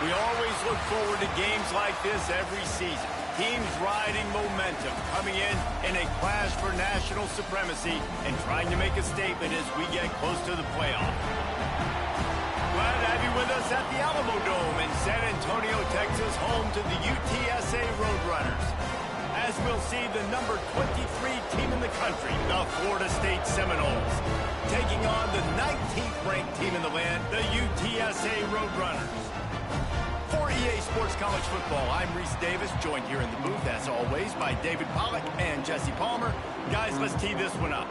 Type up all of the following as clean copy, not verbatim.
We always look forward to games like this every season. Teams riding momentum, coming in a clash for national supremacy and trying to make a statement as we get close to the playoff. Glad to have you with us at the Alamo Dome in San Antonio, Texas, home to the UTSA Roadrunners. As we'll see the number 23 team in the country, the Florida State Seminoles, taking on the 19th ranked team in the land, the UTSA Roadrunners. For EA Sports College Football, I'm Reese Davis, joined here in the booth, as always, by David Pollack and Jesse Palmer. Guys, let's tee this one up.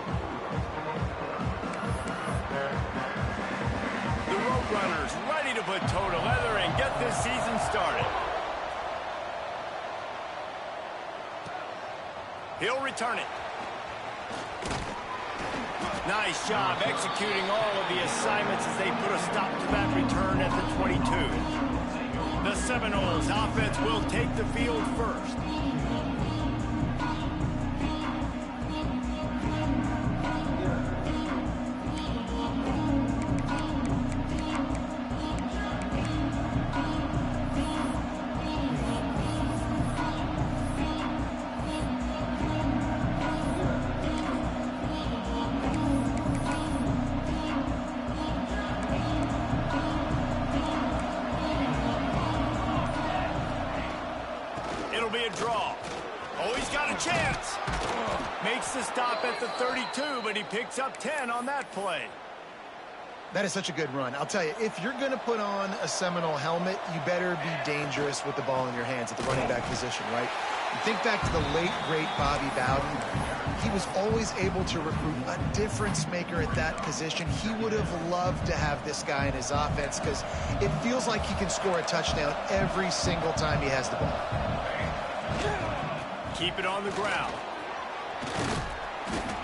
The Roadrunners ready to put toe to leather and get this season started. He'll return it. Nice job executing all of the assignments as they put a stop to that return at the 22. The Seminoles offense will take the field first. Be a draw. Oh, he's got a chance. Makes the stop at the 32, but he picks up 10 on that play. That is such a good run. I'll tell you, if you're going to put on a Seminole helmet, you better be dangerous with the ball in your hands at the running back position, right? You think back to the late, great Bobby Bowden. He was always able to recruit a difference maker at that position. He would have loved to have this guy in his offense because it feels like he can score a touchdown every single time he has the ball. Keep it on the ground.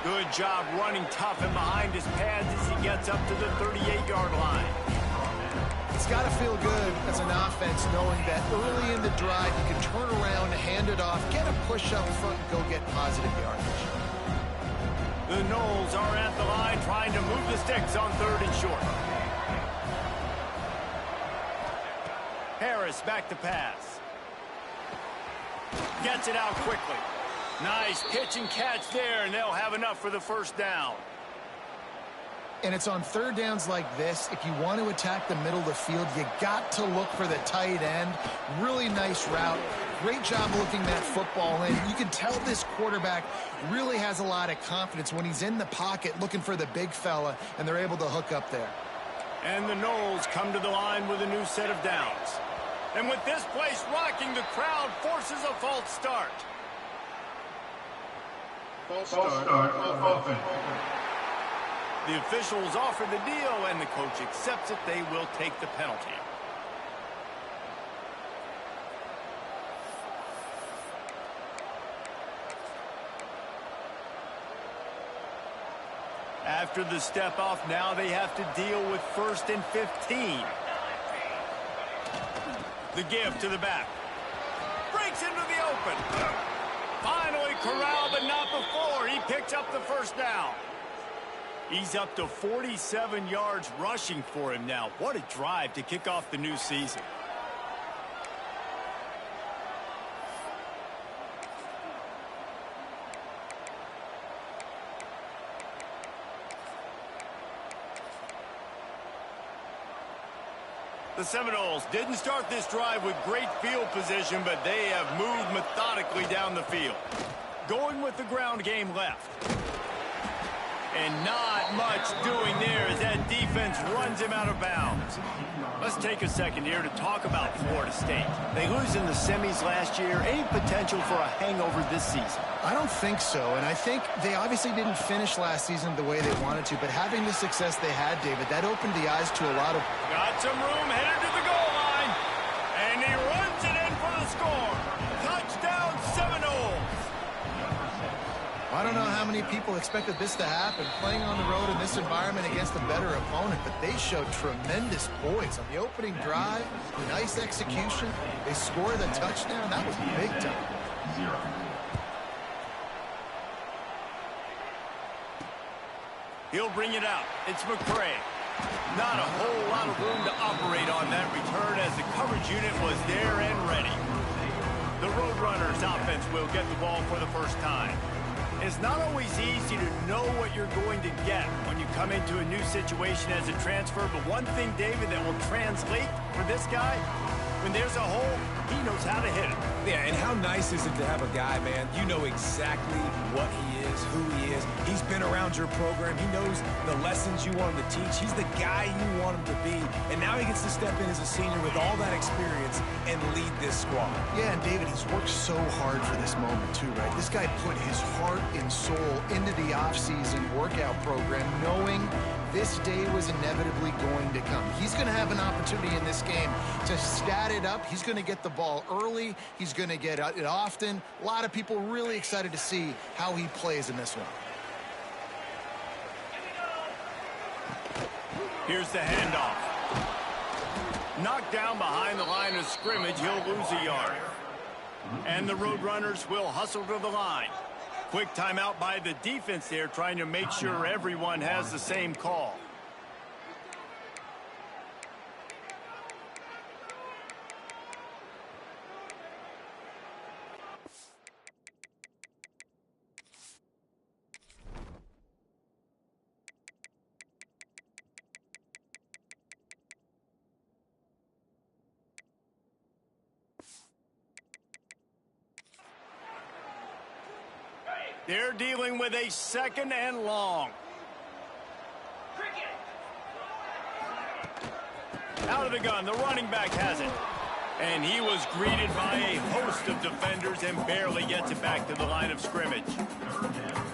Good job running tough and behind his pads as he gets up to the 38-yard line. It's got to feel good as an offense knowing that early in the drive you can turn around, hand it off, get a push up front, and go get positive yardage. The Noles are at the line trying to move the sticks on 3rd and short. Harris back to pass. Gets it out quickly. Nice pitch and catch there, and they'll have enough for the first down. And it's on 3rd downs like this. If you want to attack the middle of the field, you got to look for the tight end. Really nice route. Great job looking that football in. You can tell this quarterback really has a lot of confidence when he's in the pocket looking for the big fella, and they're able to hook up there. And the Noles come to the line with a new set of downs. And with this place rocking, the crowd forces a false start. False start offense. The officials offer the deal, and the coach accepts it. They will take the penalty. After the step off, now they have to deal with 1st and 15. The give to the back. Breaks into the open. Finally corralled, but not before. He picks up the first down. He's up to 47 yards rushing for him now. What a drive to kick off the new season. The Seminoles didn't start this drive with great field position, but they have moved methodically down the field. Going with the ground game left. And not much doing there as that defense runs him out of bounds. Let's take a second here to talk about Florida State. They lose in the semis last year. Any potential for a hangover this season? I don't think so, and I think they obviously didn't finish last season the way they wanted to, but having the success they had, David, that opened the eyes to a lot of... Got some room, headed to the goal line, and he runs it in for the score. Touchdown, Seminoles. I don't know how many people expected this to happen, playing on the road in this environment against a better opponent, but they showed tremendous poise on the opening drive. Nice execution. They score the touchdown. That was big time. He'll bring it out. It's McCray. Not a whole lot of room to operate on that return as the coverage unit was there and ready. The Roadrunners offense will get the ball for the first time. It's not always easy to know what you're going to get when you come into a new situation as a transfer, but one thing, David, that will translate for this guy, when there's a hole, he knows how to hit it. Yeah, and how nice is it to have a guy, man, you know exactly what he is, who he is. He's been around your program. He knows the lessons you want him to teach. He's the guy you want him to be. And now he gets to step in as a senior with all that experience and lead this squad. Yeah, and David, he's worked so hard for this moment too, right? This guy put his heart and soul into the offseason workout program knowing this day was inevitably going to come. He's going to have an opportunity in this game to stat it up. He's going to get the ball early. He's going to get it often. A lot of people really excited to see how he plays in this one. Here's the handoff. Knocked down behind the line of scrimmage, he'll lose a yard. And the Roadrunners will hustle to the line. Quick timeout by the defense there, trying to make sure everyone has the same call. They're dealing with a 2nd and long. Out of the gun, the running back has it. And he was greeted by a host of defenders and barely gets it back to the line of scrimmage.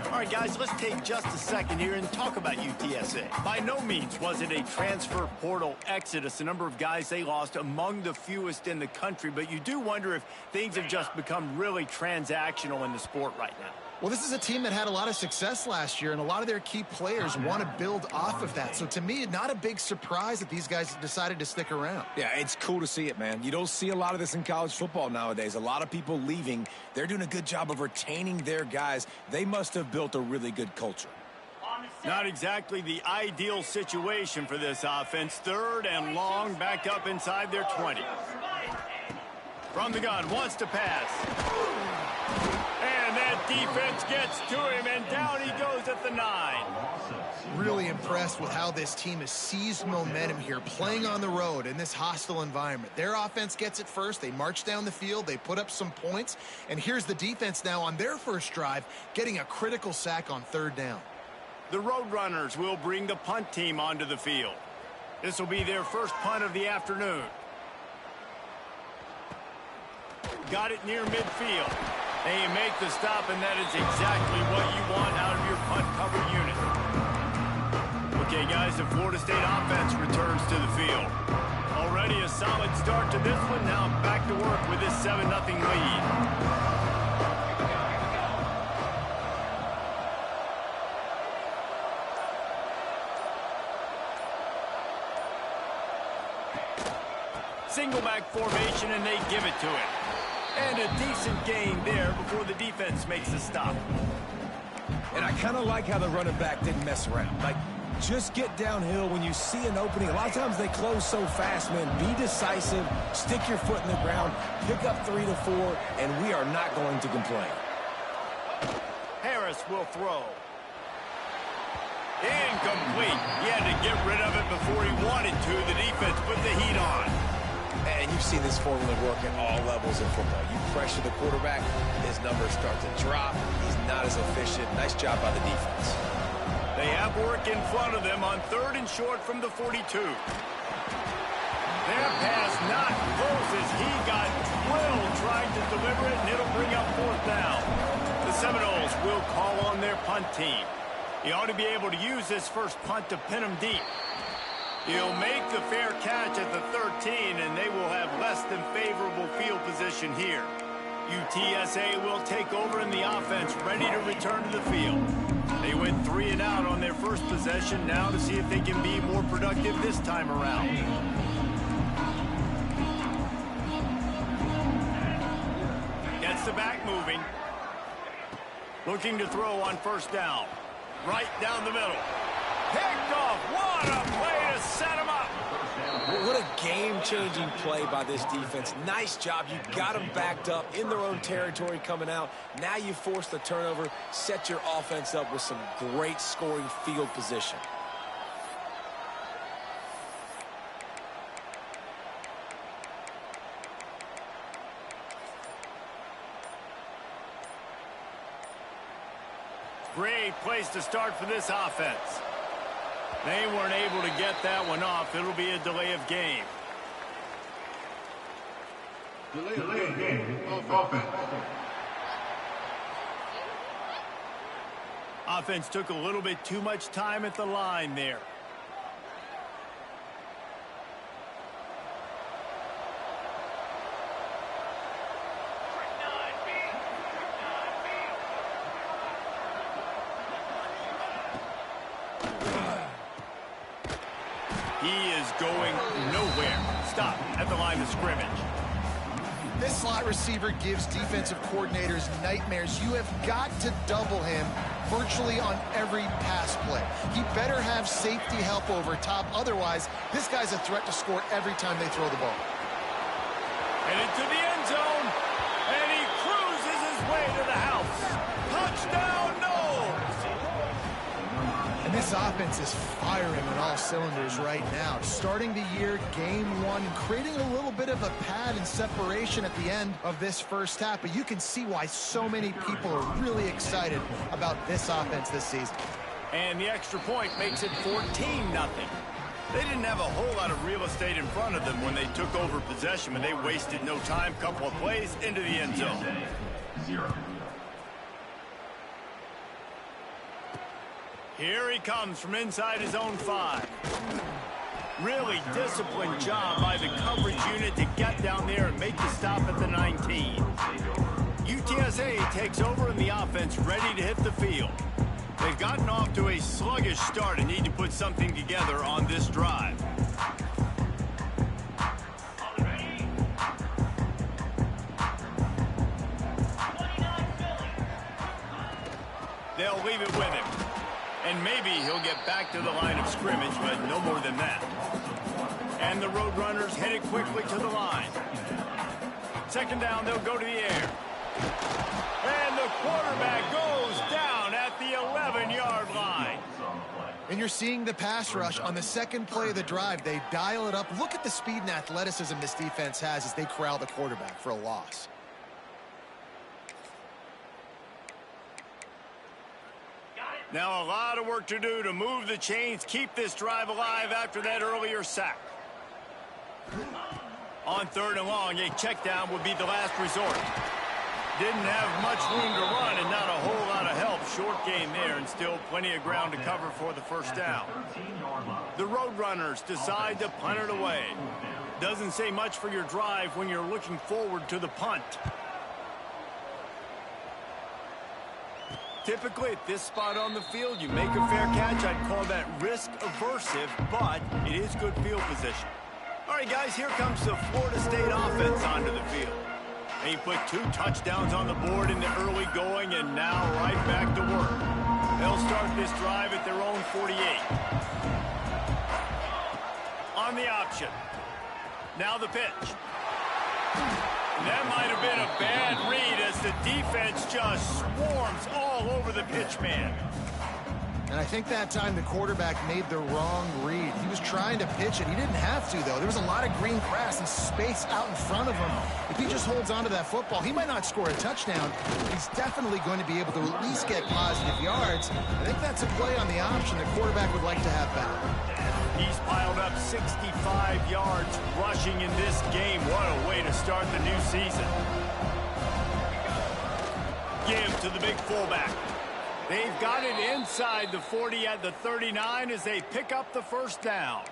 All right, guys, let's take just a second here and talk about UTSA. By no means was it a transfer portal exodus. The number of guys they lost among the fewest in the country, but you do wonder if things have just become really transactional in the sport right now. Well, this is a team that had a lot of success last year, and a lot of their key players want to build off of that. So to me, not a big surprise that these guys decided to stick around. Yeah, it's cool to see it, man. You don't see a lot of this in college football nowadays. A lot of people leaving. They're doing a good job of retaining their guys. They must have built a really good culture. Not exactly the ideal situation for this offense. 3rd and long, backed up inside their 20. From the gun, wants to pass. And that defense gets to him, and down he goes at the 9. Really impressed with how this team has seized momentum here, playing on the road in this hostile environment. Their offense gets it first. They march down the field. They put up some points. And here's the defense now on their first drive, getting a critical sack on 3rd down. The Roadrunners will bring the punt team onto the field. This will be their first punt of the afternoon. Got it near midfield. They make the stop, and that is exactly what you want out of your punt cover unit. Okay, guys, the Florida State offense returns to the field. Already a solid start to this one. Now back to work with this 7-0 lead. Single back formation, and they give it to him. And a decent gain there before the defense makes a stop. And I kind of like how the running back didn't mess around. Like, just get downhill when you see an opening. A lot of times they close so fast, man. Be decisive, stick your foot in the ground, pick up 3 to 4, and we are not going to complain. Harris will throw. Incomplete. He had to get rid of it before he wanted to. The defense put the heat on. And you've seen this formula work at all levels in football. You pressure the quarterback, his numbers start to drop. He's not as efficient. Nice job by the defense. They have work in front of them on 3rd and short from the 42. Their pass not close as he got drilled trying to deliver it, and it'll bring up 4th down. The Seminoles will call on their punt team. He ought to be able to use this first punt to pin him deep. He'll make the fair catch at the 13, and they will have less than favorable field position here. UTSA will take over in the offense, ready to return to the field. They went 3 and out on their first possession, now to see if they can be more productive this time around. Gets the back moving. Looking to throw on 1st down. Right down the middle. Picked off. What a play to to set him up. What a game-changing play by this defense. Nice job. You got them backed up in their own territory coming out. Now you force the turnover, set your offense up with some great scoring field position. Great place to start for this offense. They weren't able to get that one off. It'll be a delay of game. Delay of game. Offense. Offense took a little bit too much time at the line there. He is going nowhere. Stop at the line of scrimmage. This slot receiver gives defensive coordinators nightmares. You have got to double him virtually on every pass play. He better have safety help over top. Otherwise, this guy's a threat to score every time they throw the ball. And into the end zone. And he cruises his way to the house. Touchdown, no! And this offense is firing on all cylinders right now. Starting the year, game one, creating a little bit of a pad and separation at the end of this first half. But you can see why so many people are really excited about this offense this season. And the extra point makes it 14-0. They didn't have a whole lot of real estate in front of them when they took over possession, but they wasted no time. Couple of plays into the end zone. 0. Here he comes from inside his own 5. Really disciplined job by the coverage unit to get down there and make the stop at the 19. UTSA takes over and the offense ready to hit the field. They've gotten off to a sluggish start and need to put something together on this drive. They'll leave it with him. And maybe he'll get back to the line of scrimmage, but no more than that. And the Roadrunners headed quickly to the line. Second down, they'll go to the air. And the quarterback goes down at the 11-yard line. And you're seeing the pass rush on the second play of the drive. They dial it up. Look at the speed and athleticism this defense has as they corral the quarterback for a loss. Now a lot of work to do to move the chains, keep this drive alive after that earlier sack. On 3rd and long, a check down would be the last resort. Didn't have much room to run and not a whole lot of help. Short gain there and still plenty of ground to cover for the first down. The Roadrunners decide to punt it away. Doesn't say much for your drive when you're looking forward to the punt. Typically, at this spot on the field, you make a fair catch. I'd call that risk-aversive, but it is good field position. All right, guys, here comes the Florida State offense onto the field. They put 2 touchdowns on the board in the early going, and now right back to work. They'll start this drive at their own 48. On the option. Now the pitch. That might have been a bad read as the defense just swarms all over the pitch man. And I think that time the quarterback made the wrong read. He was trying to pitch it. He didn't have to, though. There was a lot of green grass and space out in front of him. If he just holds onto that football, he might not score a touchdown. He's definitely going to be able to at least get positive yards. I think that's a play on the option the quarterback would like to have back. He's piled up 65 yards rushing in this game. What a way to start the new season. Give to the big fullback. They've got it inside the 40 at the 39 as they pick up the first down.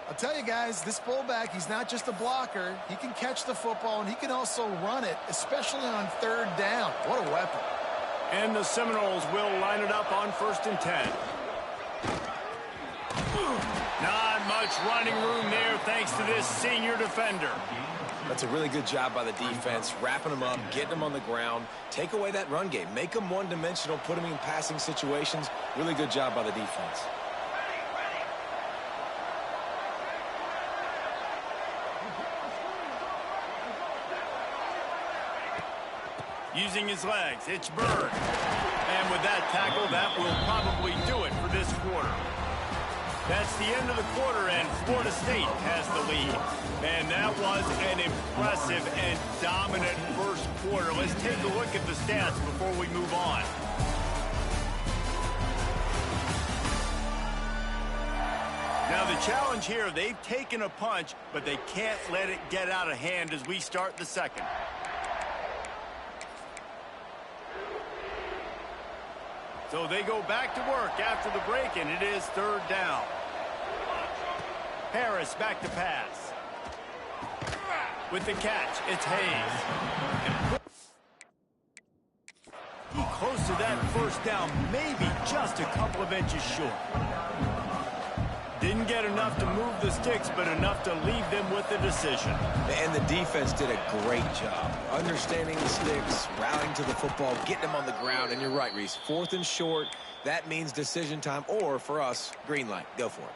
I'll tell you guys, this fullback, he's not just a blocker. He can catch the football, and he can also run it, especially on 3rd down. What a weapon. And the Seminoles will line it up on 1st and 10. Not much running room there thanks to this senior defender. That's a really good job by the defense, wrapping them up, getting them on the ground. Take away that run game. Make them one-dimensional, put them in passing situations. Really good job by the defense. Using his legs, it's Bird. And with that tackle, that will probably do it for this quarter. That's the end of the quarter, and Florida State has the lead. And that was an impressive and dominant first quarter. Let's take a look at the stats before we move on. Now the challenge here, they've taken a punch, but they can't let it get out of hand as we start the second. So they go back to work after the break, and it is third down. Harris back to pass. With the catch, it's Hayes. He close to that first down, maybe just a couple of inches short. Didn't get enough to move the sticks, but enough to leave them with the decision. And the defense did a great job understanding the sticks, rallying to the football, getting them on the ground. And you're right, Reese. 4th and short, that means decision time, or for us, green light. Go for it.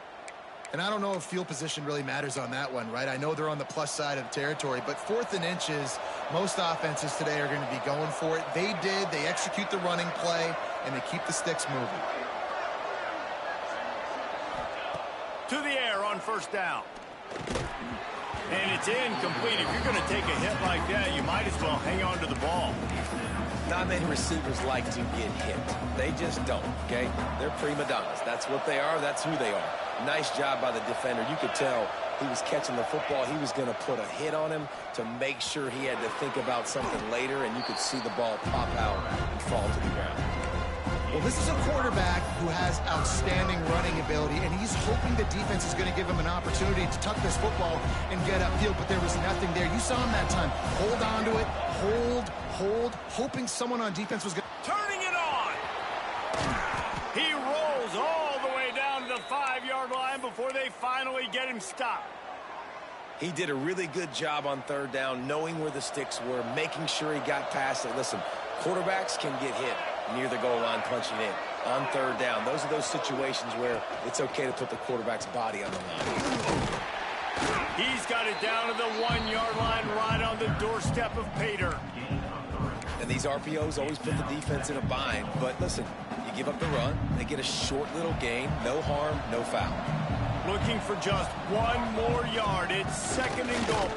And I don't know if field position really matters on that one, right? I know they're on the plus side of the territory, but 4th and inches, most offenses today are going to be going for it. They did. They execute the running play, and they keep the sticks moving. To the air on first down. And it's incomplete. If you're going to take a hit like that, you might as well hang on to the ball. Not many receivers like to get hit. They just don't, okay? They're prima donnas. That's what they are. That's who they are. Nice job by the defender. You could tell he was catching the football. He was going to put a hit on him to make sure he had to think about something later, and you could see the ball pop out and fall to the ground. Well, this is a quarterback who has outstanding running ability, and he's hoping the defense is going to give him an opportunity to tuck this football and get upfield, but there was nothing there. You saw him that time. Hold on to it, hold, hoping someone on defense was going to... Turning it on! He rolls all the way down to the 5-yard line before they finally get him stopped. He did a really good job on third down, knowing where the sticks were, making sure he got past it. Listen, quarterbacks can get hit near the goal line punching in on third down. Those are those situations where it's okay to put the quarterback's body on the line. He's got it down to the 1-yard line, right on the doorstep of Pater. And these RPOs always put the defense in a bind. But listen, you give up the run, they get a short little gain, no harm, no foul. Looking for just one more yard. It's 2nd and goal.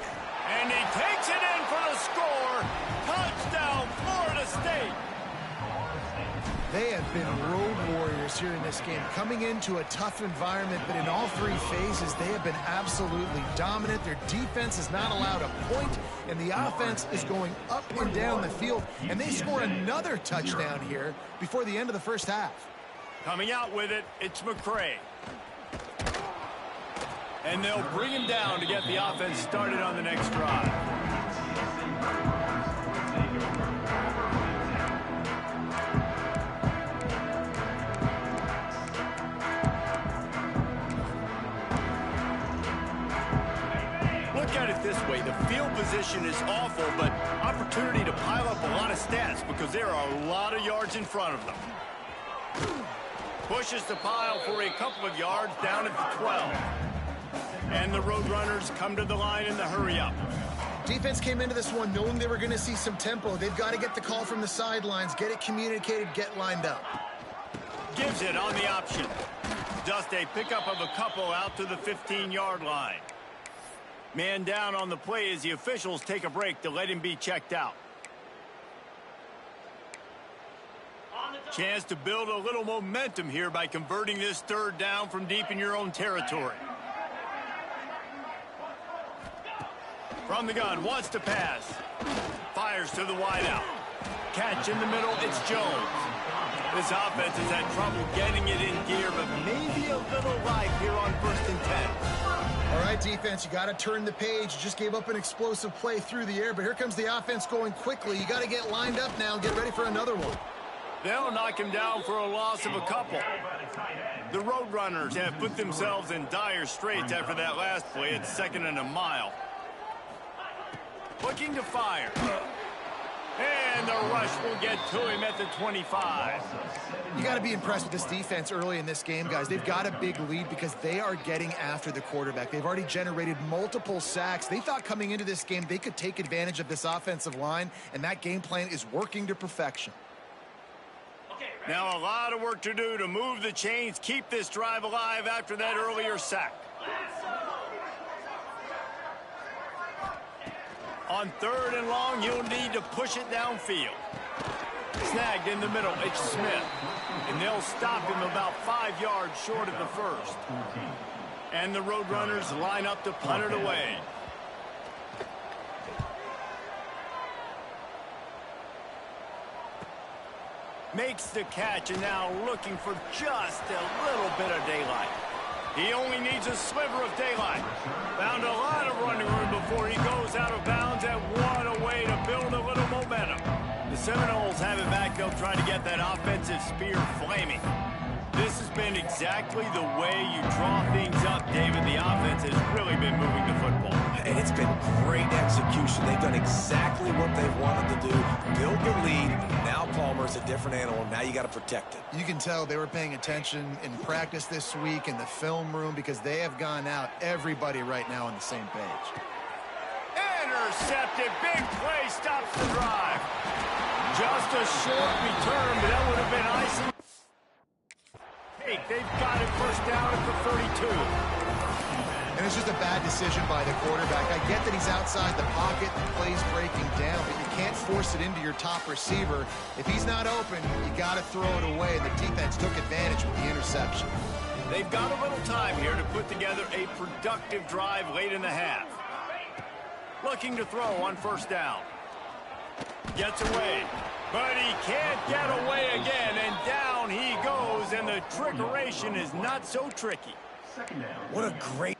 And he takes it in for the score. Touchdown, Florida State. They have been road warriors here in this game, coming into a tough environment, but in all 3 phases, they have been absolutely dominant. Their defense is not allowed a point, and the offense is going up and down the field, and they score another touchdown here before the end of the first half. Coming out with it, it's McCray. And they'll bring him down to get the offense started on the next drive. Look at it this way. The field position is awful, but opportunity to pile up a lot of stats because there are a lot of yards in front of them. Pushes the pile for a couple of yards down at the 12. And the Roadrunners come to the line in the hurry-up. Defense came into this one knowing they were going to see some tempo. They've got to get the call from the sidelines, get it communicated, get lined up. Gives it on the option. Just a pickup of a couple out to the 15-yard line. Man down on the play as the officials take a break to let him be checked out. Chance to build a little momentum here by converting this third down from deep in your own territory. From the gun, wants to pass. Fires to the wideout. Catch in the middle, it's Jones. This offense has had trouble getting it in gear, but maybe a little life here on 1st and 10. All right, defense, you got to turn the page. You just gave up an explosive play through the air, but here comes the offense going quickly. You got to get lined up now and get ready for another one. They'll knock him down for a loss of a couple. The Roadrunners have put themselves in dire straits after that last play. It's 2nd and a mile. Looking to fire. And the a rush will get to him at the 25. You got to be impressed with this defense early in this game, guys. They've got a big lead because they are getting after the quarterback. They've already generated multiple sacks. They thought coming into this game they could take advantage of this offensive line, and that game plan is working to perfection. Now a lot of work to do to move the chains, keep this drive alive after that earlier sack. On 3rd and long, you'll need to push it downfield. Snagged in the middle, it's Smith. And they'll stop him about 5 yards short of the first. And the Roadrunners line up to punt it away. Makes the catch and now looking for just a little bit of daylight. He only needs a sliver of daylight. Found a lot of running room before he goes out of bounds, and what a way to build a little momentum. The Seminoles have it back up trying to get that offensive spear flaming. This has been exactly the way you draw things up, David. The offense has really been moving the football. And it's been great execution. They've done exactly what they've wanted to do. Build the lead. Now Palmer's a different animal. Now you got to protect it. You can tell they were paying attention in practice this week in the film room because they have gone out, everybody right now on the same page. Intercepted. Big play stops the drive. Just a short return, but that would have been icing. They've got it first down at the 32. And it's just a bad decision by the quarterback. I get that he's outside the pocket, the play's breaking down, but you can't force it into your top receiver. If he's not open, you got to throw it away. The defense took advantage with the interception. They've got a little time here to put together a productive drive late in the half. Looking to throw on 1st down. Gets away, but he can't get away again, and down he goes, and the trickeration is not so tricky. What a great...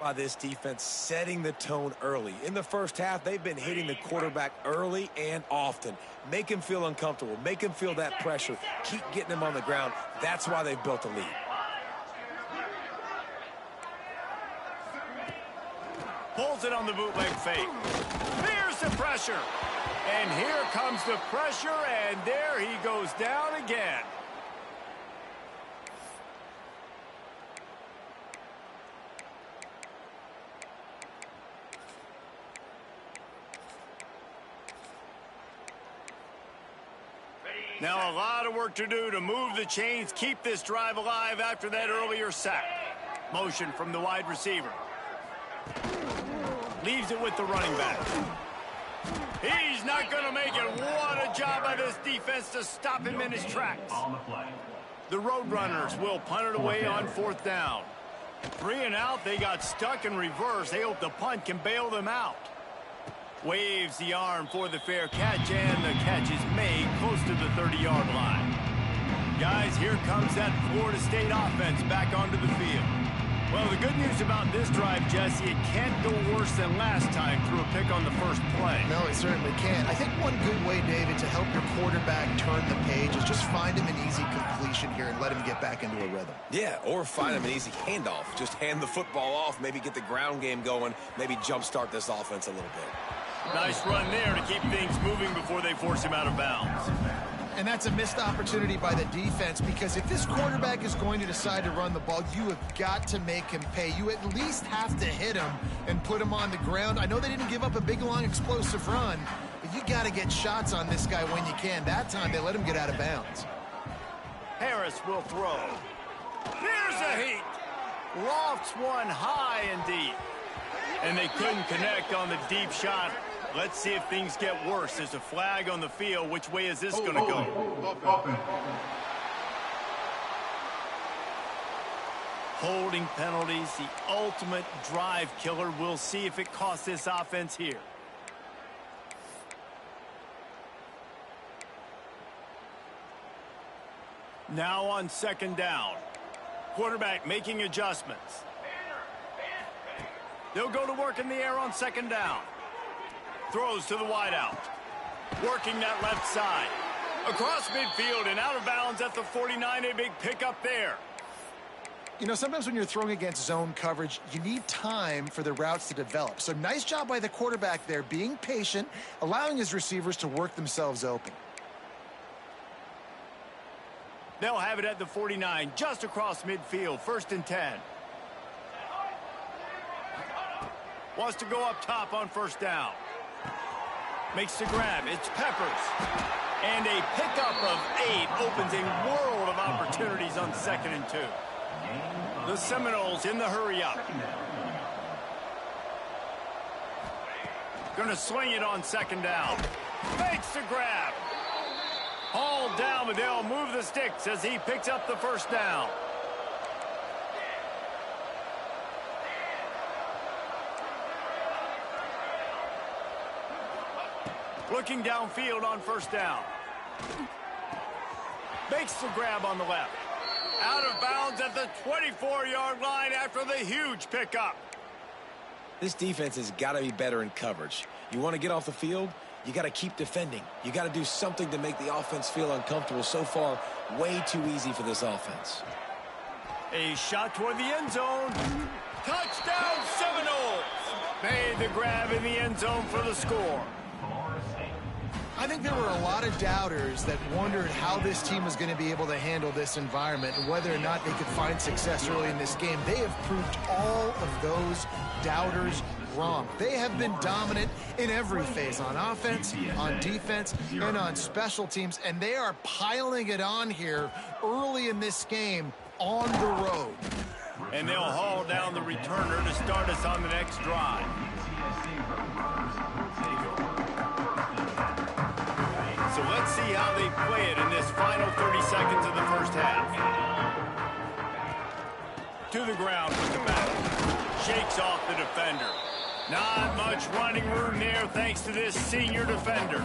by this defense, setting the tone early. In the first half, they've been hitting the quarterback early and often. Make him feel uncomfortable. Make him feel that pressure. Keep getting him on the ground. That's why they've built a lead. Pulls it on the bootleg fake. Here's the pressure. And here comes the pressure, and there he goes down again. Now a lot of work to do to move the chains, keep this drive alive after that earlier sack. Motion from the wide receiver. Leaves it with the running back. He's not going to make it. What a job by this defense to stop him in his tracks. The Roadrunners will punt it away on 4th down. 3 and out, they got stuck in reverse. They hope the punt can bail them out. Waves the arm for the fair catch, and the catch is made close to the 30-yard line. Guys, here comes that Florida State offense back onto the field. Well, the good news about this drive, Jesse, it can't go worse than last time through a pick on the first play. No, it certainly can't. I think one good way, David, to help your quarterback turn the page is just find him an easy completion here and let him get back into a rhythm. Yeah, or find him an easy handoff. Just hand the football off, maybe get the ground game going, maybe jumpstart this offense a little bit. Nice run there to keep things moving before they force him out of bounds. And that's a missed opportunity by the defense, because if this quarterback is going to decide to run the ball, you have got to make him pay. You at least have to hit him and put him on the ground. I know they didn't give up a big, long, explosive run, but you got to get shots on this guy when you can. That time, they let him get out of bounds. Harris will throw. Here's a heat. Lofts one high and deep. And they couldn't connect on the deep shot. Let's see if things get worse. There's a flag on the field. Which way is this going to go? Holding penalties, the ultimate drive killer. We'll see if it costs this offense here. Now on 2nd down. Quarterback making adjustments. They'll go to work in the air on second down. Throws to the wideout. Working that left side. Across midfield and out of bounds at the 49. A big pickup there. You know, sometimes when you're throwing against zone coverage, you need time for the routes to develop. So nice job by the quarterback there, being patient, allowing his receivers to work themselves open. They'll have it at the 49, just across midfield, 1st and 10. Wants to go up top on 1st down. Makes the grab. It's Peppers. And a pickup of 8 opens a world of opportunities on 2nd and 2. The Seminoles in the hurry-up. Gonna swing it on 2nd down. Makes the grab. Hauled down, but they'll move the sticks as he picks up the 1st down. Looking downfield on 1st down. Makes the grab on the left. Out of bounds at the 24-yard line after the huge pickup. This defense has got to be better in coverage. You want to get off the field, you got to keep defending. You got to do something to make the offense feel uncomfortable. So far, way too easy for this offense. A shot toward the end zone. Touchdown Seminoles! Made the grab in the end zone for the score. I think there were a lot of doubters that wondered how this team was going to be able to handle this environment and whether or not they could find success early in this game. They have proved all of those doubters wrong. They have been dominant in every phase, on offense, on defense, and on special teams, and they are piling it on here early in this game on the road. And they'll haul down the returner to start us on the next drive. So let's see how they play it in this final 30 seconds of the 1st half. To the ground with the bat. Shakes off the defender. Not much running room there thanks to this senior defender.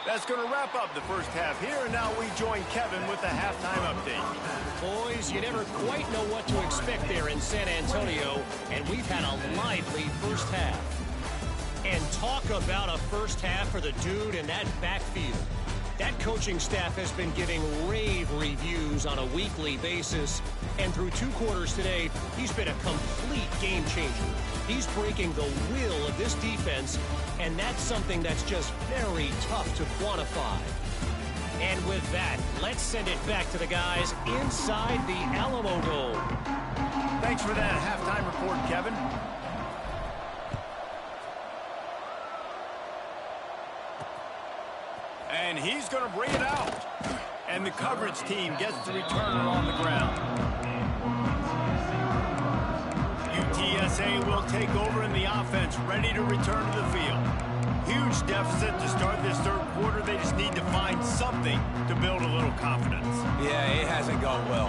That's going to wrap up the 1st half here, and now we join Kevin with the halftime update. Boys, you never quite know what to expect there in San Antonio, and we've had a lively 1st half. And talk about a 1st half for the dude in that backfield. That coaching staff has been giving rave reviews on a weekly basis, and through 2 quarters today, he's been a complete game changer. He's breaking the will of this defense, and that's something that's just very tough to quantify. And with that, let's send it back to the guys inside the Alamo Dome. Thanks for that halftime report, Kevin. And he's going to bring it out. And the coverage team gets the returner on the ground. UTSA will take over in the offense, ready to return to the field. Huge deficit to start this 3rd quarter. They just need to find something to build a little confidence. Yeah, it hasn't gone well.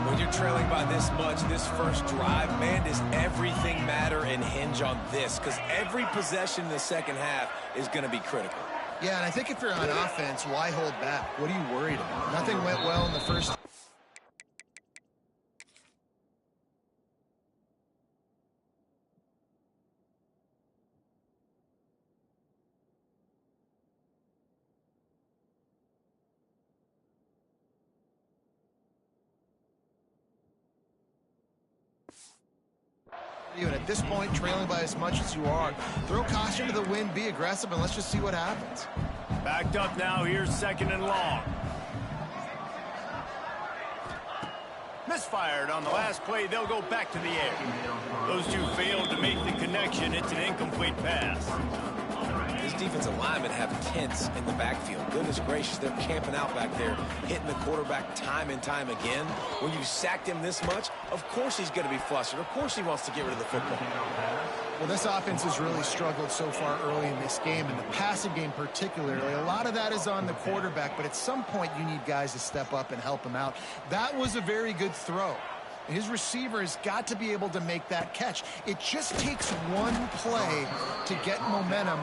When you're trailing by this much, this 1st drive, man, does everything matter and hinge on this? Because every possession in the 2nd half is going to be critical. Yeah, and I think if you're on offense, why hold back? What are you worried about? Nothing went well in the 1st. And at this point, trailing by as much as you are, throw caution to the wind, be aggressive, and let's just see what happens. Backed up now. Here's 2nd and long. Misfired on the last play. They'll go back to the air. Those two failed to make the connection. It's an incomplete pass. These defensive linemen have tents in the backfield. Goodness gracious, they're camping out back there, hitting the quarterback time and time again. When you sacked him this much, of course he's going to be flustered. Of course he wants to get rid of the football. Well, this offense has really struggled so far early in this game, and the passing game particularly. A lot of that is on the quarterback, but at some point you need guys to step up and help him out. That was a very good throw. His receiver has got to be able to make that catch. It just takes one play to get momentum.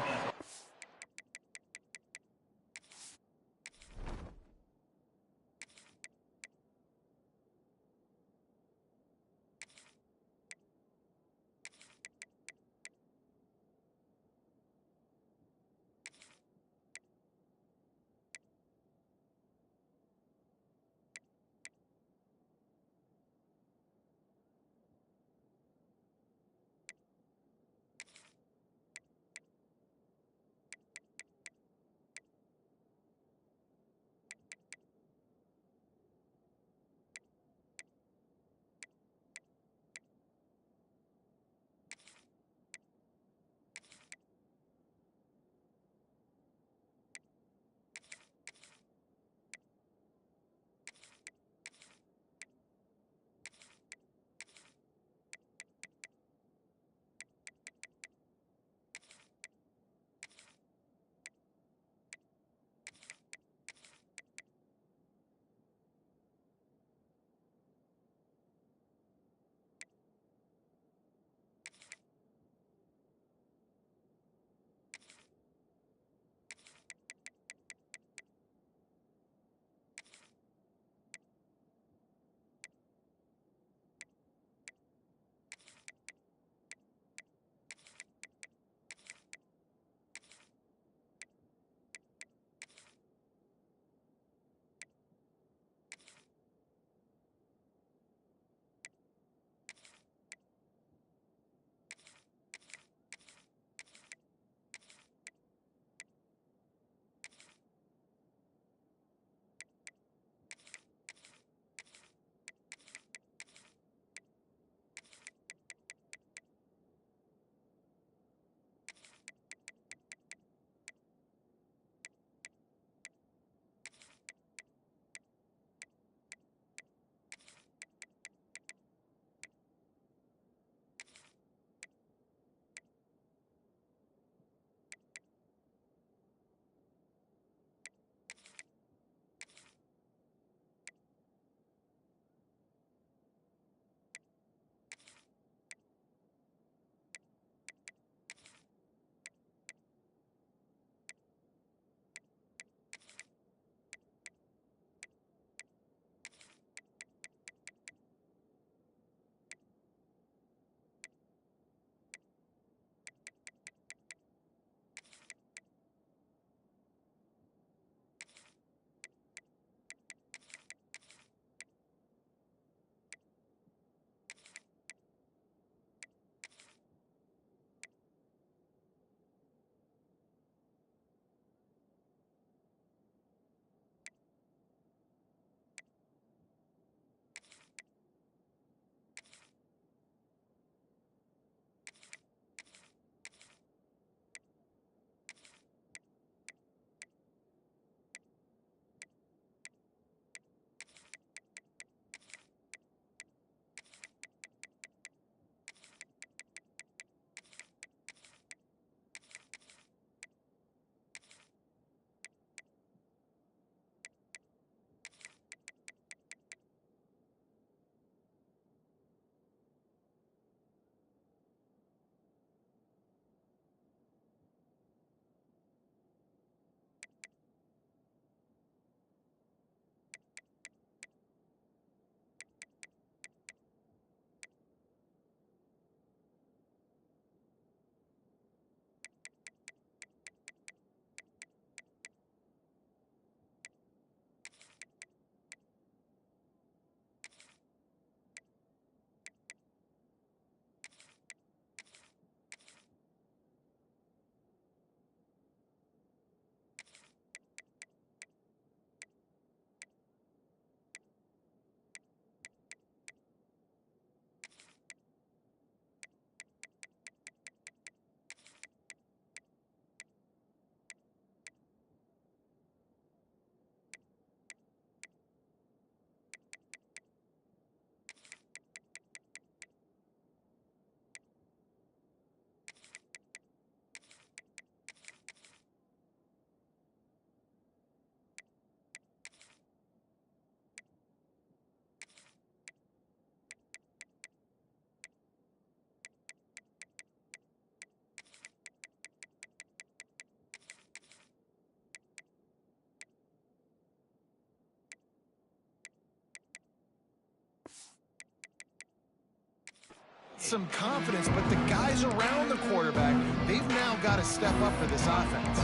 some confidence, but the guys around the quarterback, they've now got to step up for this offense.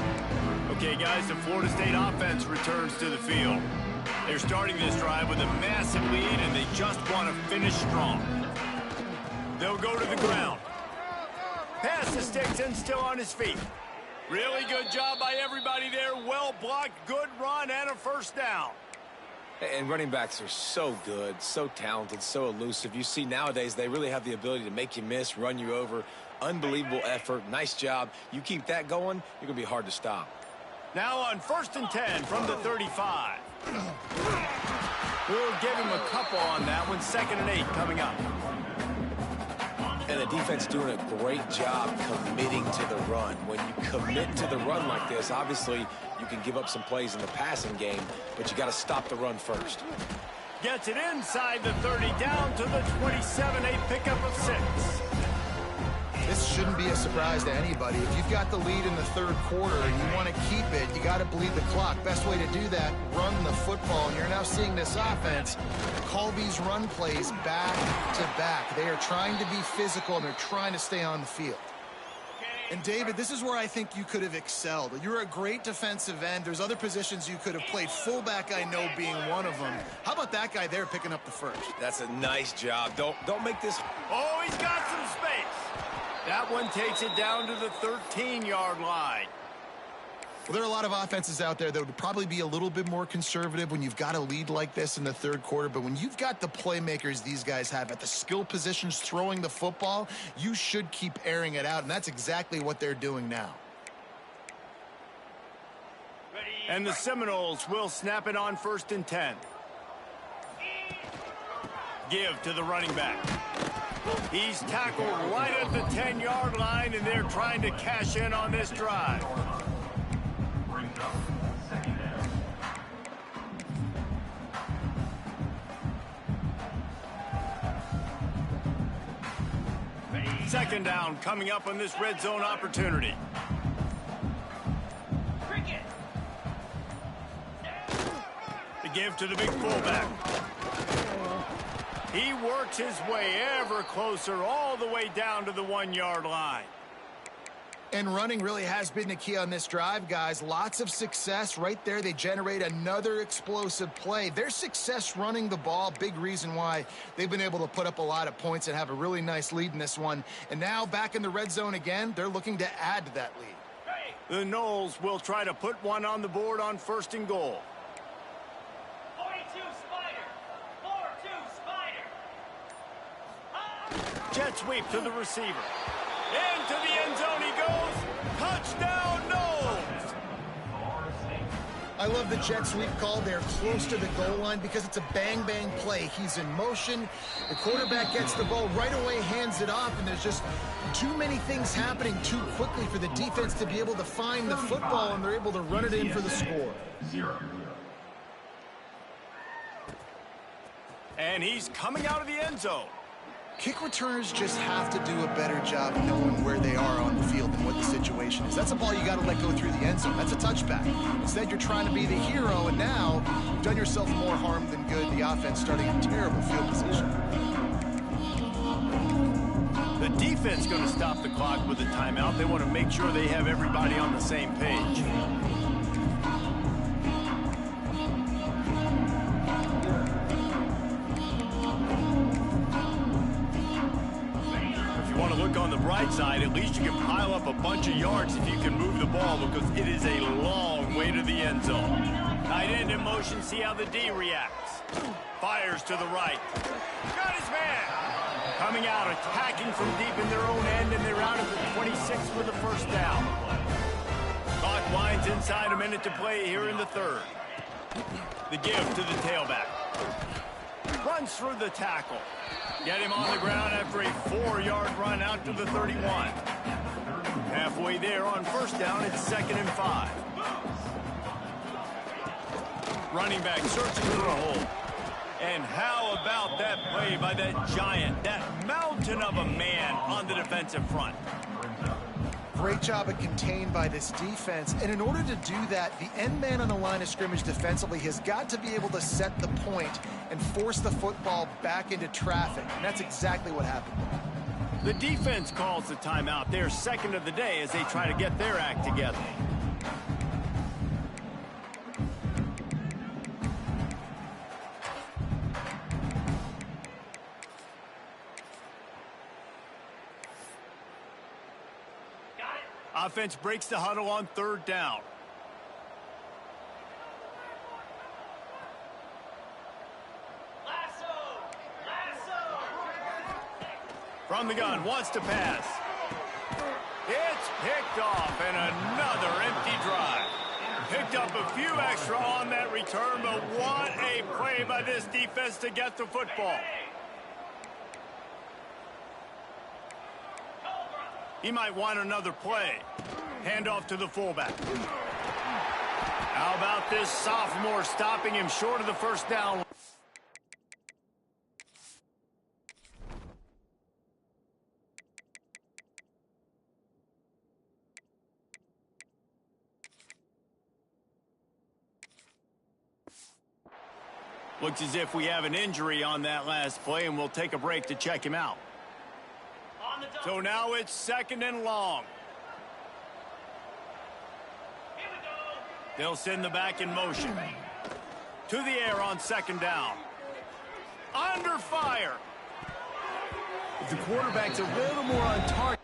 Okay, guys, the Florida State offense returns to the field. They're starting this drive with a massive lead, and they just want to finish strong. They'll go to the ground. Pass to Sticks, still on his feet. Really good job by everybody there. Well blocked, good run, and a first down. And running backs are so good, so talented, so elusive. You see nowadays they really have the ability to make you miss, run you over. Unbelievable effort. Nice job. You keep that going, you're going to be hard to stop. Now on 1st and 10 from the 35. We'll give him a couple on that one. 2nd and 8 coming up. And the defense doing a great job committing to the run. When you commit to the run like this, obviously you can give up some plays in the passing game, but you got to stop the run first. Gets it inside the 30, down to the 27, a pickup of 6. This shouldn't be a surprise to anybody. If you've got the lead in the 3rd quarter and you want to keep it, you got to bleed the clock. Best way to do that, run the football. And you're now seeing this offense call these run plays back to back. They are trying to be physical, and they're trying to stay on the field. And, David, this is where I think you could have excelled. You're a great defensive end. There's other positions you could have played. Fullback, I know, being one of them. How about that guy there picking up the first? That's a nice job. Don't make this... Oh, he's got some space. That one takes it down to the 13-yard line. Well, there are a lot of offenses out there that would probably be a little bit more conservative when you've got a lead like this in the 3rd quarter. But when you've got the playmakers these guys have at the skill positions throwing the football, you should keep airing it out. And that's exactly what they're doing now. And the Seminoles will snap it on 1st and 10. Give to the running back. He's tackled right at the 10-yard line, and they're trying to cash in on this drive. Second down coming up on this red zone opportunity. The give to the big fullback. He works his way ever closer all the way down to the 1-yard line. And running really has been the key on this drive, guys. Lots of success right there. They generate another explosive play. Their success running the ball, big reason why they've been able to put up a lot of points and have a really nice lead in this one. And now back in the red zone again, they're looking to add to that lead. The Noles will try to put one on the board on 1st and goal. 42 Spider. 4-2 Spider. Jet sweep to the receiver. Into the end zone he goes. Touchdown, Noles! I love the jet sweep call. They're close to the goal line because it's a bang-bang play. He's in motion. The quarterback gets the ball right away, hands it off, and there's just too many things happening too quickly for the defense to be able to find the football, and they're able to run it in for the score. 0. And he's coming out of the end zone. Kick returners just have to do a better job knowing where they are on the field and what the situation is. That's a ball you got to let go through the end zone. That's a touchback. Instead, you're trying to be the hero, and now you've done yourself more harm than good. The offense starting in terrible field position. The defense going to stop the clock with a timeout. They want to make sure they have everybody on the same page. Look on the bright side, at least you can pile up a bunch of yards if you can move the ball, because it is a long way to the end zone. Tight end in motion, see how the D reacts. Fires to the right. Got his man. Coming out, attacking from deep in their own end, and they're out at the 26 for the first down. Clock winds inside, a minute to play here in the 3rd. The give to the tailback. Runs through the tackle. Get him on the ground after a 4-yard run out to the 31. Halfway there on 1st down, it's 2nd and 5. Running back searching for a hole. And how about that play by that giant, that mountain of a man on the defensive front? Great job of contained by this defense. And in order to do that, the end man on the line of scrimmage defensively has got to be able to set the point and force the football back into traffic. And that's exactly what happened. The defense calls the timeout. They're second of the day as they try to get their act together. Offense breaks the huddle on third down. From the gun, wants to pass. It's picked off, and another empty drive. Picked up a few extra on that return, but what a play by this defense to get the football. He might want another play. Handoff to the fullback. How about this sophomore stopping him short of the first down? Looks as if we have an injury on that last play, and we'll take a break to check him out. So now it's second and long. They'll send the back in motion. To the air on second down. Under fire. If the quarterback's a little more on target.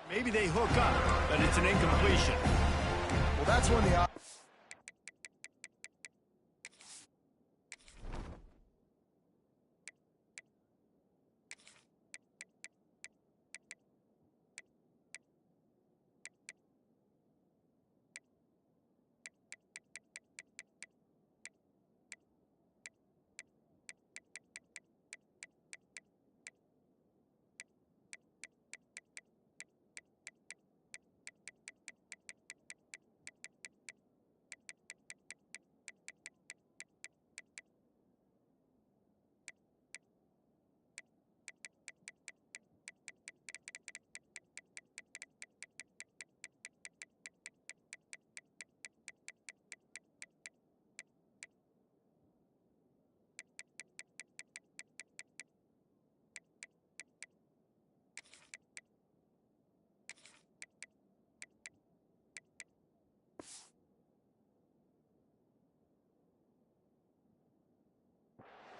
Maybe they hook up, but it's an incompletion. Well, that's when the...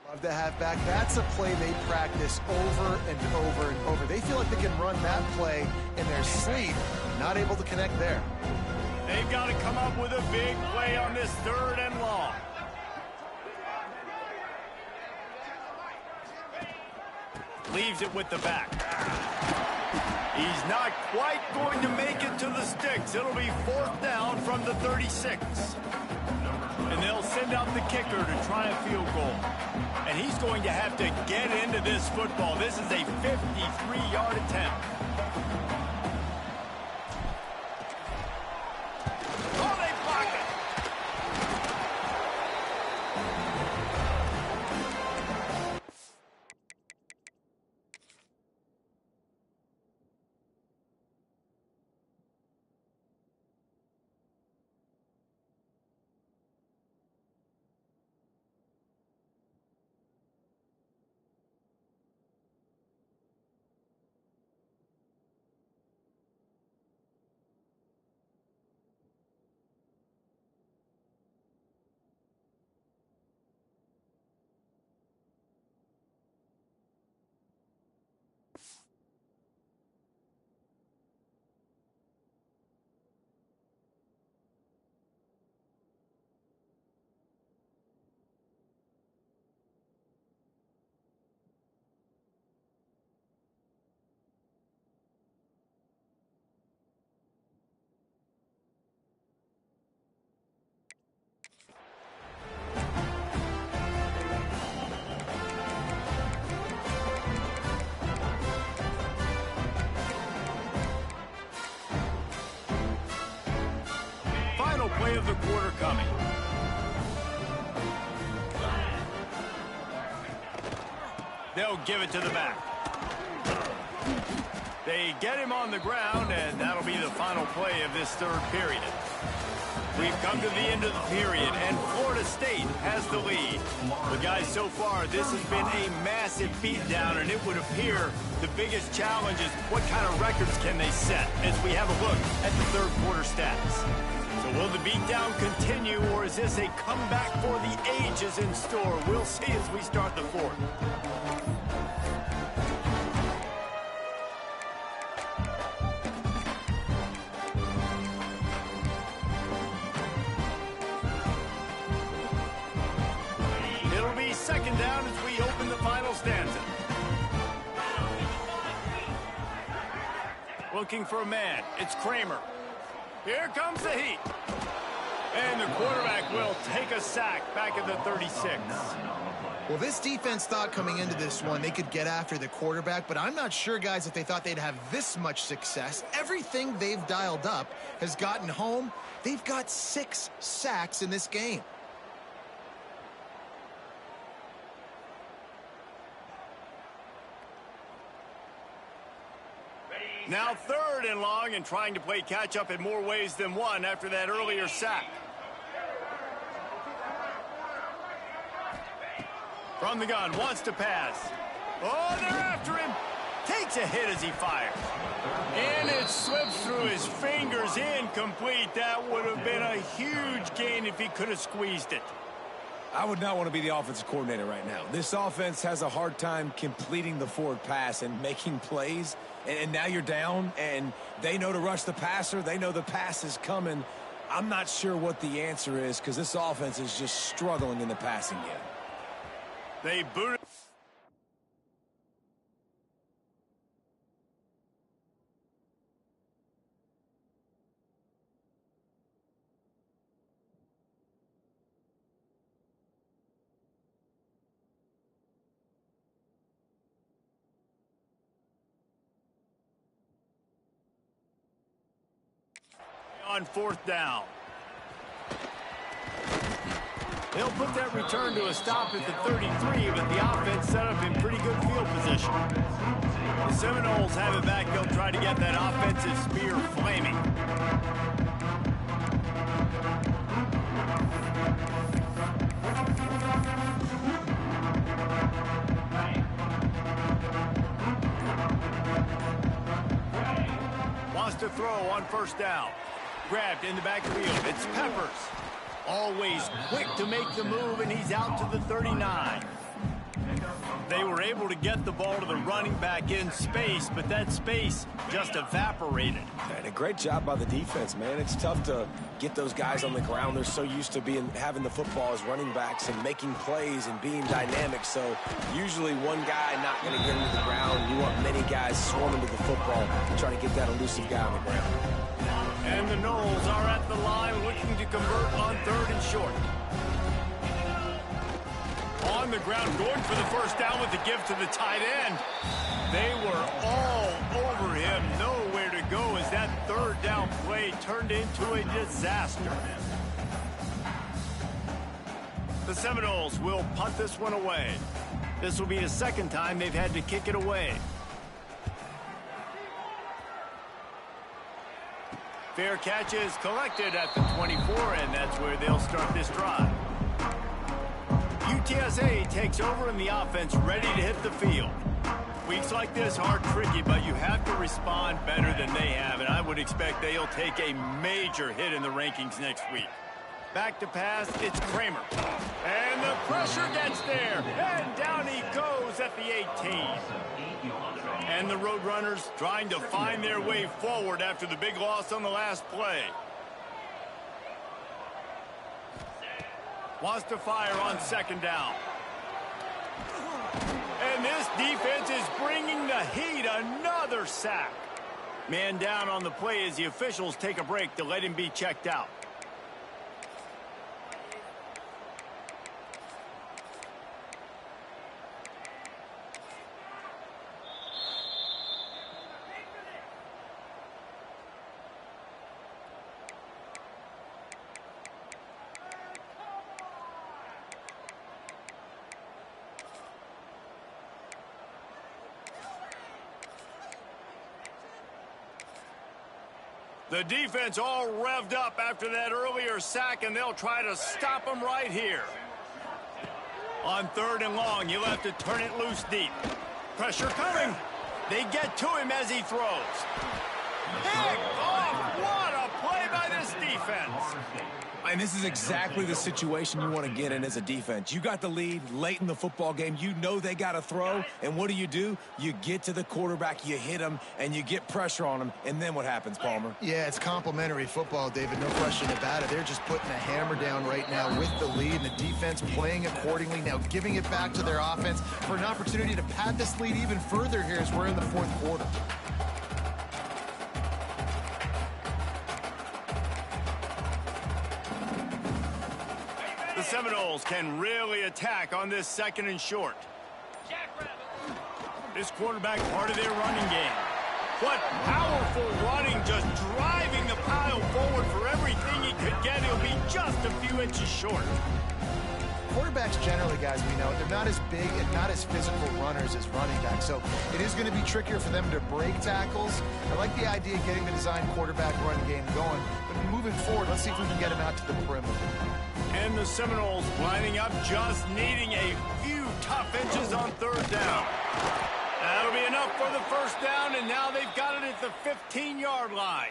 Love the halfback. That's a play they practice over and over and over. They feel like they can run that play in their sleep. Not able to connect there. They've got to come up with a big play on this third and long. Leaves it with the back. He's not quite going to make it to the sticks. It'll be fourth down from the 36. And they'll send out the kicker to try a field goal. And he's going to have to get into this football. This is a 53-yard attempt. Oh, they block it. Play of the quarter coming. They'll give it to the back. They get him on the ground, and that'll be the final play of this third period. We've come to the end of the period, and Florida State has the lead. But guys, so far, this has been a massive beatdown, and it would appear the biggest challenge is what kind of records can they set as we have a look at the third quarter stats. So will the beatdown continue, or is this a comeback for the ages in store? We'll see as we start the fourth. It'll be second down as we open the final stanza. Looking for a man. It's Kramer. Here comes the heat. And the quarterback will take a sack back at the 36. Well, this defense thought coming into this one they could get after the quarterback, but I'm not sure, guys, if they thought they'd have this much success. Everything they've dialed up has gotten home. They've got 6 sacks in this game. Now third and long, and trying to play catch-up in more ways than one after that earlier sack. From the gun, wants to pass. Oh, they're after him. Takes a hit as he fires. And it slips through his fingers, incomplete. That would have been a huge gain if he could have squeezed it. I would not want to be the offensive coordinator right now. This offense has a hard time completing the forward pass and making plays. And now you're down, and they know to rush the passer. They know the pass is coming. I'm not sure what the answer is because this offense is just struggling in the passing game. They booted. On fourth down. They'll put that return to a stop at the 33, but the offense set up in pretty good field position. The Seminoles have it back. They'll try to get that offensive spear flaming. Wants to throw on first down. Grabbed in the backfield. It's Peppers. Always quick to make the move, and he's out to the 39. They were able to get the ball to the running back in space, but that space just evaporated. And a great job by the defense, man. It's tough to get those guys on the ground. They're so used to having the football as running backs and making plays and being dynamic. So usually one guy not going to get into the ground. You want many guys swarming to the football, trying to get that elusive guy on the ground. And the Noles are at the line looking to convert on third and short. On the ground, going for the first down with the give to the tight end. They were all over him. Nowhere to go as that third down play turned into a disaster. The Seminoles will punt this one away. This will be the second time they've had to kick it away. Fair catch is collected at the 24, and that's where they'll start this drive. UTSA takes over in the offense, ready to hit the field. Weeks like this are tricky, but you have to respond better than they have, and I would expect they'll take a major hit in the rankings next week. Back to pass, it's Kramer. And the pressure gets there, and down he goes at the 18. And the Roadrunners trying to find their way forward after the big loss on the last play. Wants to fire on second down. And this defense is bringing the heat. Another sack. Man down on the play as the officials take a break to let him be checked out. The defense all revved up after that earlier sack, and they'll try to stop him right here. On 3rd and long, you'll have to turn it loose deep. Pressure coming. They get to him as he throws. Pick off! What a play by this defense. And this is exactly the situation you want to get in as a defense. You got the lead late in the football game. You know they got to throw. And what do? You get to the quarterback, you hit him, and you get pressure on him. And then what happens, Palmer? Yeah, it's complimentary football, David. No question about it. They're just putting a hammer down right now with the lead, and the defense playing accordingly. Now giving it back to their offense for an opportunity to pad this lead even further here as we're in the 4th quarter. The Seminoles can really attack on this 2nd and short. This quarterback part of their running game. What powerful running, just driving the pile forward for everything he could get. He'll be just a few inches short. Quarterbacks generally, guys, we know, they're not as big and not as physical runners as running backs, so it is going to be trickier for them to break tackles. I like the idea of getting the design quarterback run game going, but moving forward, let's see if we can get him out to the perimeter. And the Seminoles lining up, just needing a few tough inches on 3rd down. That'll be enough for the 1st down, and now they've got it at the 15-yard line.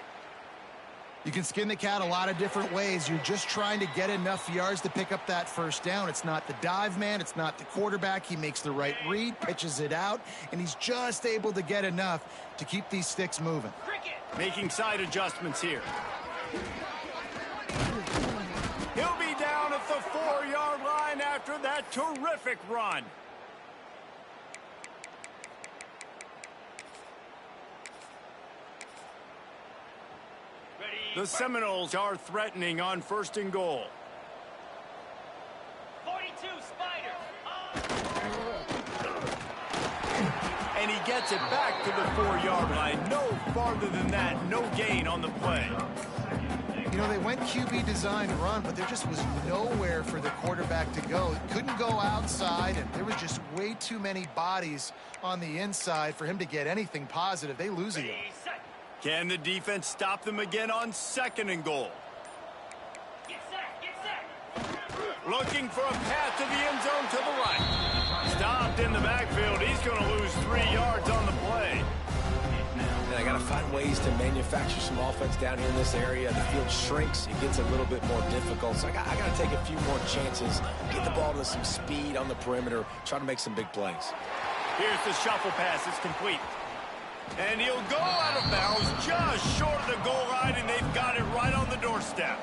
You can skin the cat a lot of different ways. You're just trying to get enough yards to pick up that 1st down. It's not the dive man. It's not the quarterback. He makes the right read, pitches it out, and he's just able to get enough to keep these sticks moving. Making side adjustments here. He'll be down at the 4-yard line after that terrific run. The Seminoles are threatening on 1st and goal. 42, Spider. And he gets it back to the 4-yard line. No farther than that. No gain on the play. You know, they went QB design run, but there just was nowhere for the quarterback to go. Couldn't go outside, and there was just way too many bodies on the inside for him to get anything positive. They lose it. Can the defense stop them again on 2nd and goal? Get set. Looking for a path to the end zone to the right. Stopped in the backfield. He's going to lose 3 yards on the play. And I got to find ways to manufacture some offense down here in this area. The field shrinks. It gets a little bit more difficult. So I got to take a few more chances, get the ball to some speed on the perimeter, try to make some big plays. Here's the shuffle pass. It's complete. And he'll go out of bounds just short of the goal line, and they've got it right on the doorstep.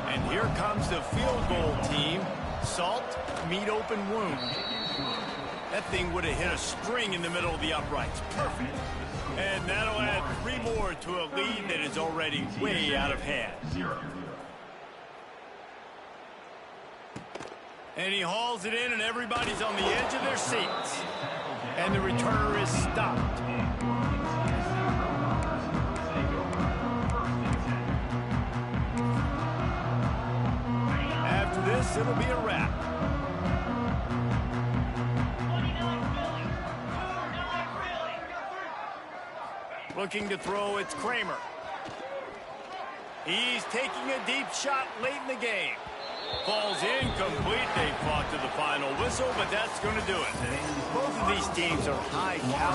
And here comes the field goal team. Salt, meat open wound. That thing would have hit a string in the middle of the uprights. Perfect. And that'll add 3 more to a lead that is already way out of hand. And he hauls it in, and everybody's on the edge of their seats. And the returner is stopped. After this, it'll be a wrap. Looking to throw, it's Kramer. He's taking a deep shot late in the game. Falls incomplete. They fought to the final whistle, but that's going to do it. Both of these teams are high caliber.